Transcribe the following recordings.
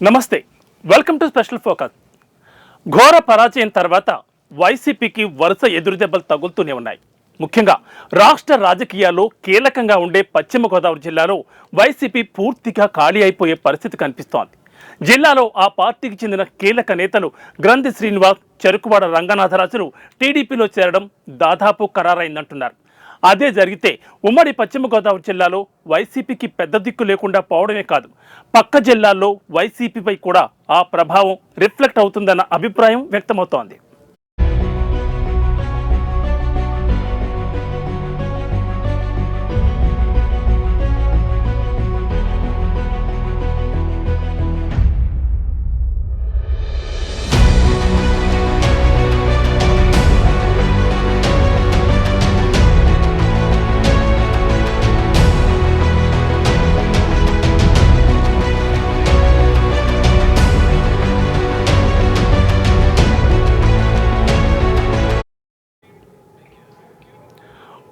నమస్తే, welcome to special focus. ఘోర పరాజయం తర్వాత వైసీపీకి వరుస ఎదురుదెబ్బలు తగులుతూనే ఉన్నాయి. ముఖ్యంగా రాష్ట్ర రాజకీయాల్లో కీలకంగా ఉండే పశ్చిమ గోదావరి జిల్లాలో వైసీపీ పూర్తిగా ఖాళీ అయిపోయే పరిస్థితి కనిపిస్తోంది. జిల్లాలో ఆ పార్టీకి చెందిన కీలక నేతలు గ్రంథి శ్రీనివాస్, చెరుకువాడ రంగనాథరాజులు టీడీపీలో చేరడం దాదాపు ఖరారైందంటున్నారు. అదే జరిగితే ఉమ్మడి పశ్చిమ గోదావరి జిల్లాలో వైసీపీకి పెద్ద దిక్కు లేకుండా పోవడమే కాదు, పక్క జిల్లాల్లో వైసీపీపై కూడా ఆ ప్రభావం రిఫ్లెక్ట్ అవుతుందన్న అభిప్రాయం వ్యక్తమవుతోంది.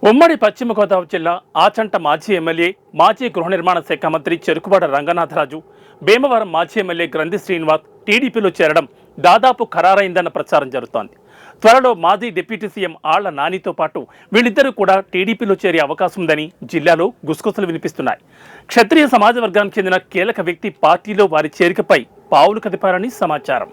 ఉమ్మడి పశ్చిమ గోదావరి జిల్లా ఆచంట మాజీ ఎమ్మెల్యే, మాజీ గృహ నిర్మాణ శాఖ మంత్రి చెరుకువాడ రంగనాథరాజు, భీమవరం మాజీ ఎమ్మెల్యే గ్రంథి శ్రీనివాస్ టీడీపీలో చేరడం దాదాపు ఖరారైందన్న ప్రచారం జరుగుతోంది. త్వరలో మాజీ డిప్యూటీ సీఎం ఆళ్ల నానితో పాటు వీళ్ళిద్దరూ కూడా టీడీపీలో చేరే అవకాశం ఉందని జిల్లాలో గుసగుసలు వినిపిస్తున్నాయి. క్షత్రియ సమాజ వర్గానికి చెందిన కీలక వ్యక్తి పార్టీలో వారి చేరికపై పావులు కదిపారని సమాచారం.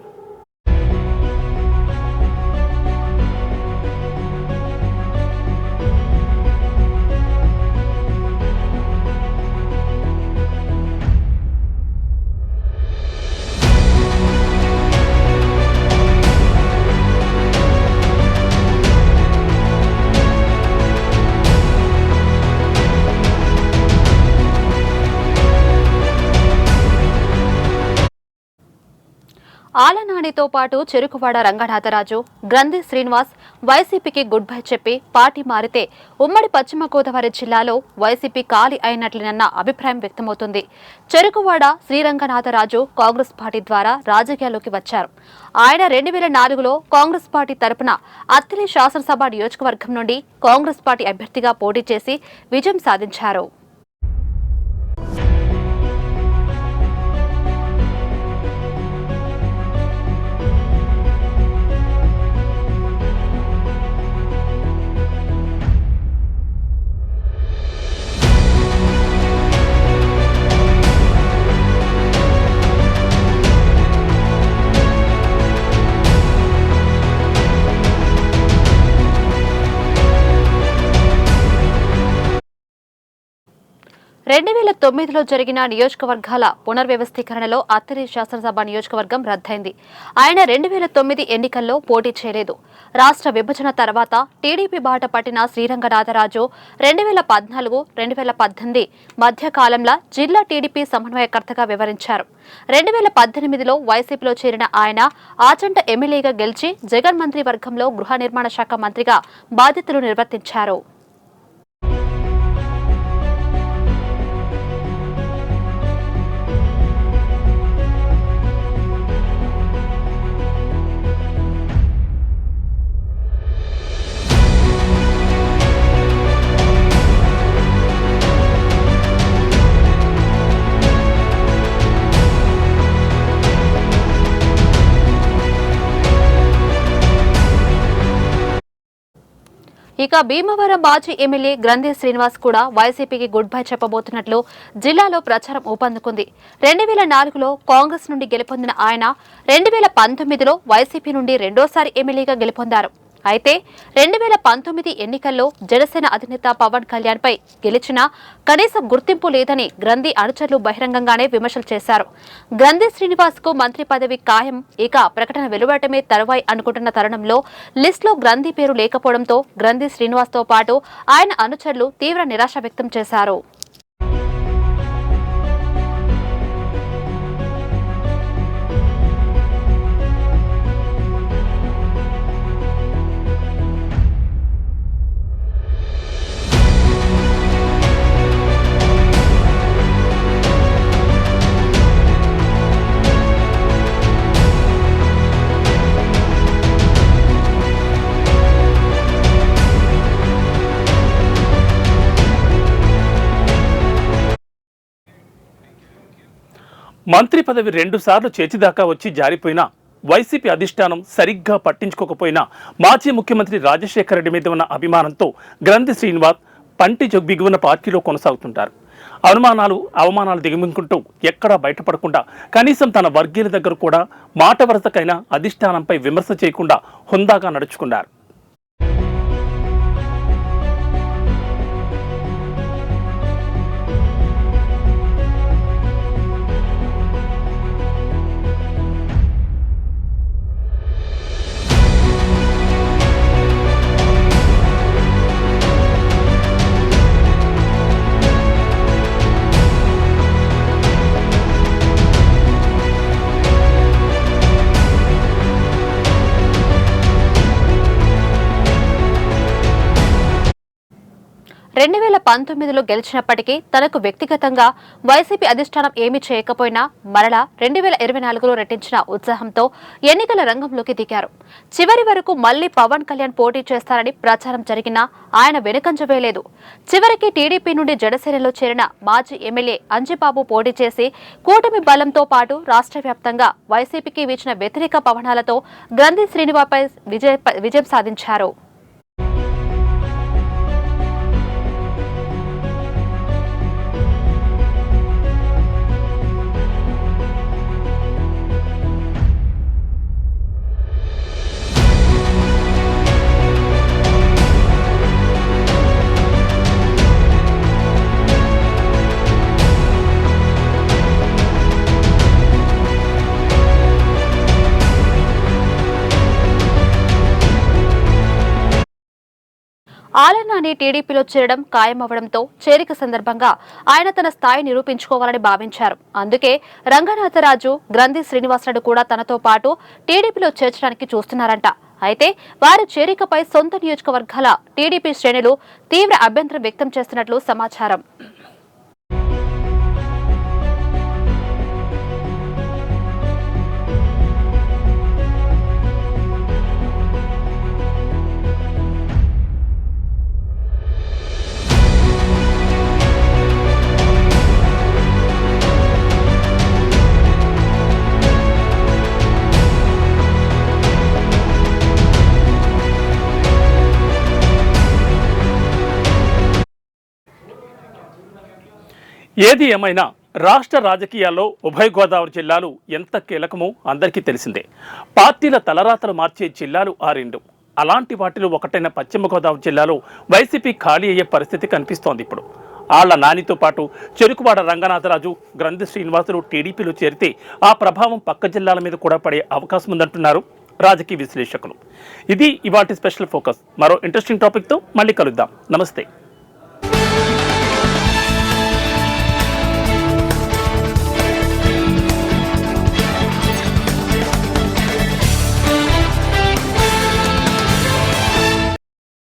ఆలనానితో పాటు చెరుకువాడ రంగనాథరాజు, గ్రంథి శ్రీనివాస్ వైసీపీకి గుడ్ బై చెప్పి పార్టీ మారితే ఉమ్మడి పశ్చిమ గోదావరి జిల్లాలో వైసీపీ ఖాళీ అయినట్లేనన్న అభిప్రాయం వ్యక్తమవుతుంది. చెరుకువాడ శ్రీరంగనాథరాజు కాంగ్రెస్ పార్టీ ద్వారా రాజకీయాల్లోకి వచ్చారు. ఆయన 2004లో కాంగ్రెస్ పార్టీ తరపున అత్తిలి శాసనసభ నియోజకవర్గం నుండి కాంగ్రెస్ పార్టీ అభ్యర్థిగా పోటీ చేసి విజయం సాధించారు. 2009లో జరిగిన నియోజకవర్గాల పునర్వ్యవస్థీకరణలో అత్తిలి శాసనసభ నియోజకవర్గం రద్దయింది. ఆయన 2009 ఎన్నికల్లో పోటీ చేయలేదు. రాష్ట్ర విభజన తర్వాత టీడీపీ బాట పట్టిన శ్రీరంగనాథరాజు 2014, 2018 మధ్య కాలంలో జిల్లా టీడీపీ సమన్వయకర్తగా వివరించారు. 2018లో వైసీపీలో చేరిన ఆయన ఆచంట ఎమ్మెల్యేగా గెలిచి జగన్ మంత్రి వర్గంలో గృహ నిర్మాణ శాఖ మంత్రిగా బాధ్యతలు నిర్వర్తించారు. ఇక భీమవరం మాజీ ఎమ్మెల్యే గ్రంథి శ్రీనివాస్ కూడా వైసీపీకి గుడ్ బై చెప్పబోతున్నట్లు జిల్లాలో ప్రచారం ఊపందుకుంది. 2004లో కాంగ్రెస్ నుండి గెలుపొందిన ఆయన 2019లో వైసీపీ నుండి రెండోసారి ఎమ్మెల్యేగా గెలుపొందారు. అయితే 2019 ఎన్నికల్లో జనసేన అధినేత పవన్ కళ్యాణ్ పై గెలిచినా కనీసం గుర్తింపు లేదని గ్రంథి అనుచరులు బహిరంగంగానే విమర్శలు చేశారు. గ్రంథి శ్రీనివాస్ కు మంత్రి పదవి ఖాయం, ఇక ప్రకటన వెలువడటమే తరువాయి అనుకుంటున్న తరుణంలో లిస్టులో గ్రంథి పేరు లేకపోవడంతో గ్రంథి శ్రీనివాస్ తో పాటు ఆయన అనుచరులు తీవ్ర నిరాశ వ్యక్తం చేశారు. మంత్రి పదవి 2 సార్లు చేతిదాకా వచ్చి జారిపోయినా వైసీపీ అధిష్టానం సరిగ్గా పట్టించుకోకపోయినా మాజీ ముఖ్యమంత్రి రాజశేఖర రెడ్డి మీద ఉన్న అభిమానంతో గ్రంథి శ్రీనివాస్ పంటి బిగువన పార్టీలో కొనసాగుతుంటారు. అనుమానాలు అవమానాలు దిగమింగుకుంటూ ఎక్కడా బయటపడకుండా కనీసం తన వర్గీయుల దగ్గర కూడా మాట వరసకైనా అధిష్టానంపై విమర్శ చేయకుండా హుందాగా నడుచుకున్నారు. రెండు 2019లో గెలిచినప్పటికీ తనకు వ్యక్తిగతంగా వైసీపీ అధిష్టానం ఏమీ చేయకపోయినా మరలా 2024లో రెట్టించిన ఉత్సాహంతో ఎన్నికల రంగంలోకి దిగారు. చివరి వరకు మళ్లీ పవన్ కళ్యాణ్ పోటీ చేస్తారని ప్రచారం జరిగినా ఆయన వెనుకంజ వేయలేదు. చివరికి టీడీపీ నుండి జనసేనలో చేరిన మాజీ ఎమ్మెల్యే అంజిబాబు పోటీ చేసి కూటమి బలంతో పాటు రాష్ట్ర వ్యాప్తంగా వైసీపీకి వీచిన వ్యతిరేక పవనాలతో గ్రంథి శ్రీనివాస్పై విజయం సాధించారు. ఆలనాని టీడీపీలో చేరడం ఖాయమవడంతో చేరిక సందర్భంగా ఆయన తన స్థాయి నిరూపించుకోవాలని భావించారు. అందుకే రంగనాథరాజు, గ్రంథి శ్రీనివాసరెడ్డి కూడా తనతో పాటు టీడీపీలో చేర్చడానికి చూస్తున్నారంట. అయితే వారి చేరికపై సొంత నియోజకవర్గాల టీడీపీ శ్రేణులు తీవ్ర అభ్యంతరం వ్యక్తం చేస్తున్నట్లు సమాచారం. ఏది ఏమైనా రాష్ట్ర రాజకీయాల్లో ఉభయ గోదావరి జిల్లాలు ఎంత కీలకమో అందరికీ తెలిసిందే. పార్టీల తలరాతలు మార్చే జిల్లాలు ఆ రెండు. అలాంటి వాటిలో ఒకటైన పశ్చిమ గోదావరి జిల్లాలో వైసీపీ ఖాళీ అయ్యే పరిస్థితి కనిపిస్తోంది. ఇప్పుడు ఆళ్ల నానితో పాటు చెరుకువాడ రంగనాథరాజు, గ్రంథి శ్రీనివాసులు టీడీపీలో చేరితే ఆ ప్రభావం పక్క జిల్లాల మీద కూడా పడే అవకాశం ఉందంటున్నారు రాజకీయ విశ్లేషకులు. ఇది ఇవాల్టి స్పెషల్ ఫోకస్. మరో ఇంట్రెస్టింగ్ టాపిక్తో మళ్ళీ కలుద్దాం. నమస్తే.